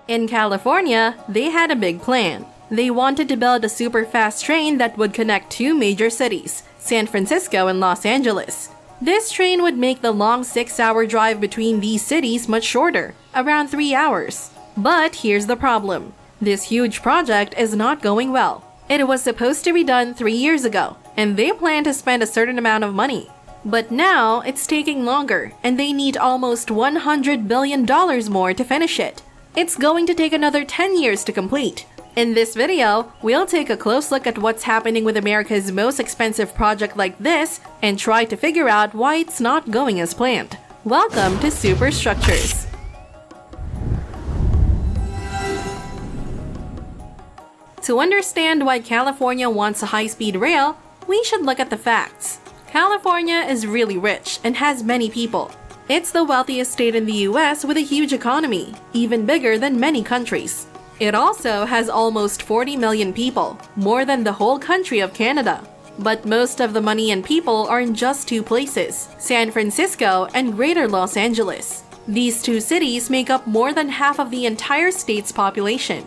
In California, they had a big plan. They wanted to build a super fast train that would connect two major cities, San Francisco and Los Angeles. This train would make the long 6-hour drive between these cities much shorter, around 3 hours. But here's the problem. This huge project is not going well. It was supposed to be done 3 years ago, and they planned to spend a certain amount of money. But now it's taking longer, and they need almost $100 billion more to finish it. It's going to take another 10 years to complete. In this video, we'll take a close look at what's happening with America's most expensive project like this and try to figure out why it's not going as planned. Welcome to Superstructures. To understand why California wants a high-speed rail, we should look at the facts. California is really rich and has many people. It's the wealthiest state in the US with a huge economy, even bigger than many countries. It also has almost 40 million people, more than the whole country of Canada. But most of the money and people are in just two places, San Francisco and Greater Los Angeles. These two cities make up more than half of the entire state's population.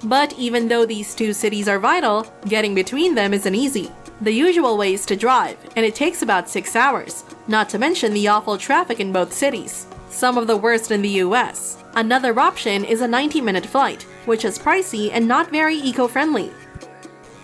But even though these two cities are vital, getting between them isn't easy. The usual way is to drive, and it takes about 6 hours, not to mention the awful traffic in both cities, some of the worst in the US. Another option is a 90-minute flight, which is pricey and not very eco-friendly.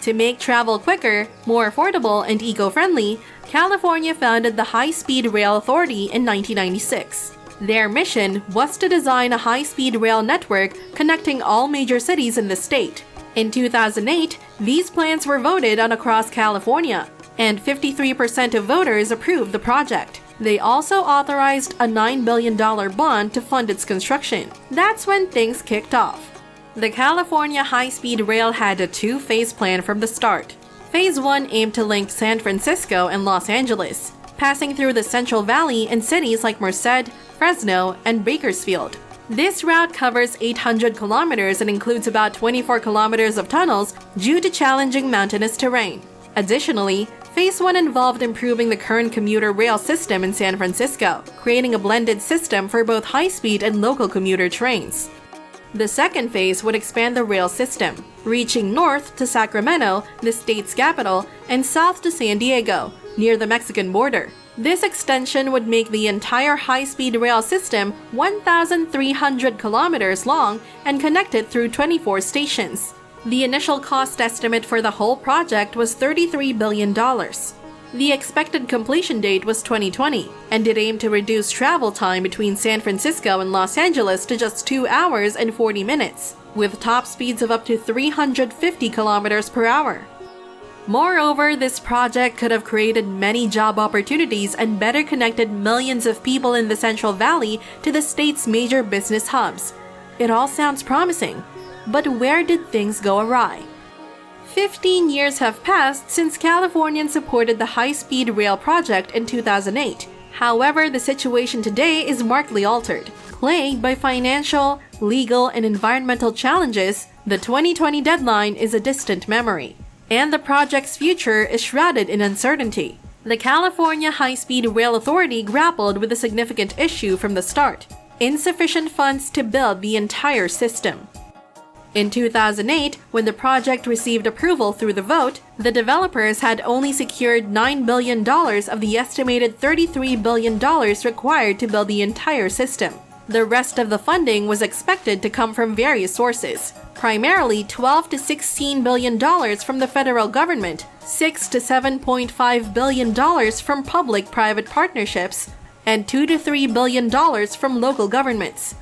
To make travel quicker, more affordable, and eco-friendly, California founded the High-Speed Rail Authority in 1996. Their mission was to design a high-speed rail network connecting all major cities in the state. In 2008, these plans were voted on across California, and 53% of voters approved the project. They also authorized a $9 billion bond to fund its construction. That's when things kicked off. The California high-speed rail had a two-phase plan from the start. Phase 1 aimed to link San Francisco and Los Angeles, passing through the Central Valley in cities like Merced, Fresno, and Bakersfield. This route covers 800 kilometers and includes about 24 kilometers of tunnels due to challenging mountainous terrain. Additionally, Phase 1 involved improving the current commuter rail system in San Francisco, creating a blended system for both high-speed and local commuter trains. The second phase would expand the rail system, reaching north to Sacramento, the state's capital, and south to San Diego, near the Mexican border. This extension would make the entire high-speed rail system 1,300 kilometers long and connected through 24 stations. The initial cost estimate for the whole project was $33 billion. The expected completion date was 2020, and it aimed to reduce travel time between San Francisco and Los Angeles to just 2 hours and 40 minutes, with top speeds of up to 350 kilometers per hour. Moreover, this project could have created many job opportunities and better connected millions of people in the Central Valley to the state's major business hubs. It all sounds promising, but where did things go awry? 15 years have passed since Californians supported the high-speed rail project in 2008. However, the situation today is markedly altered. Plagued by financial, legal, and environmental challenges, the 2020 deadline is a distant memory, and the project's future is shrouded in uncertainty. The California High-Speed Rail Authority grappled with a significant issue from the start: insufficient funds to build the entire system. In 2008, when the project received approval through the vote, the developers had only secured $9 billion of the estimated $33 billion required to build the entire system. The rest of the funding was expected to come from various sources, primarily $12 to $16 billion from the federal government, $6 to $7.5 billion from public-private partnerships, and $2 to $3 billion from local governments.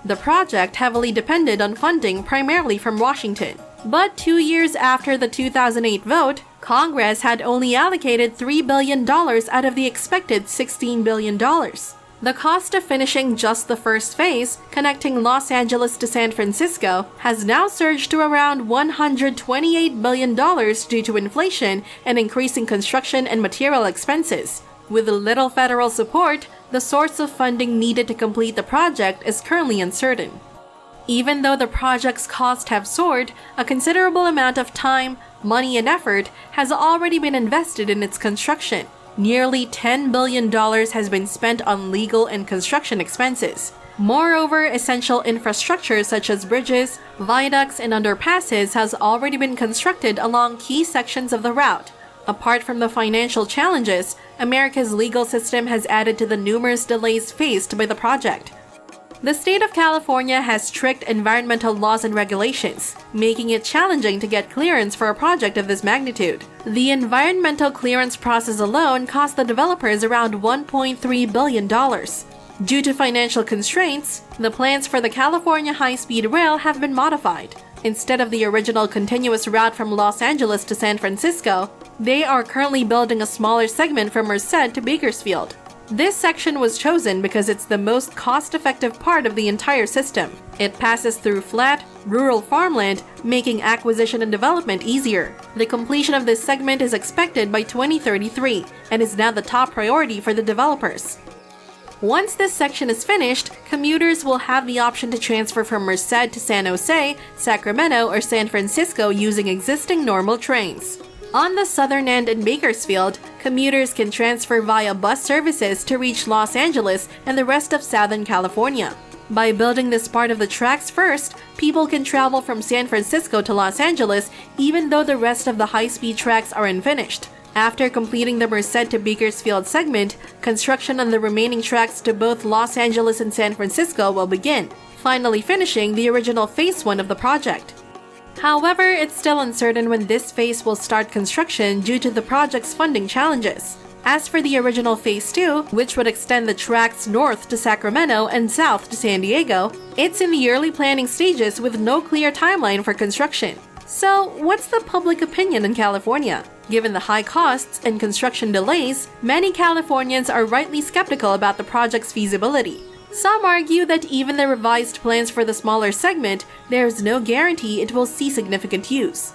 The project heavily depended on funding primarily from Washington. But 2 years after the 2008 vote, Congress had only allocated $3 billion out of the expected $16 billion. The cost of finishing just the first phase, connecting Los Angeles to San Francisco, has now surged to around $128 billion due to inflation and increasing construction and material expenses. With little federal support, the source of funding needed to complete the project is currently uncertain. Even though the project's costs have soared, a considerable amount of time, money, and effort has already been invested in its construction. Nearly $10 billion has been spent on legal and construction expenses. Moreover, essential infrastructure such as bridges, viaducts, and underpasses has already been constructed along key sections of the route. Apart from the financial challenges, America's legal system has added to the numerous delays faced by the project. The state of California has strict environmental laws and regulations, making it challenging to get clearance for a project of this magnitude. The environmental clearance process alone cost the developers around $1.3 billion. Due to financial constraints, the plans for the California high-speed rail have been modified. Instead of the original continuous route from Los Angeles to San Francisco, they are currently building a smaller segment from Merced to Bakersfield. This section was chosen because it's the most cost-effective part of the entire system. It passes through flat, rural farmland, making acquisition and development easier. The completion of this segment is expected by 2033 and is now the top priority for the developers. Once this section is finished, commuters will have the option to transfer from Merced to San Jose, Sacramento, or San Francisco using existing normal trains. On the southern end in Bakersfield, commuters can transfer via bus services to reach Los Angeles and the rest of Southern California. By building this part of the tracks first, people can travel from San Francisco to Los Angeles even though the rest of the high-speed tracks are unfinished. After completing the Merced to Bakersfield segment, construction on the remaining tracks to both Los Angeles and San Francisco will begin, finally finishing the original Phase 1 of the project. However, it's still uncertain when this phase will start construction due to the project's funding challenges. As for the original Phase 2, which would extend the tracks north to Sacramento and south to San Diego, it's in the early planning stages with no clear timeline for construction. So, what's the public opinion in California? Given the high costs and construction delays, many Californians are rightly skeptical about the project's feasibility. Some argue that even the revised plans for the smaller segment, there's no guarantee it will see significant use.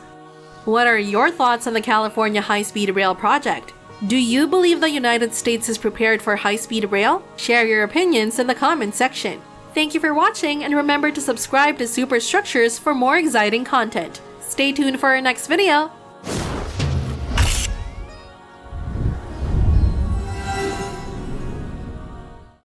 What are your thoughts on the California high-speed rail project? Do you believe the United States is prepared for high-speed rail? Share your opinions in the comment section. Thank you for watching, and remember to subscribe to Superstructures for more exciting content. Stay tuned for our next video.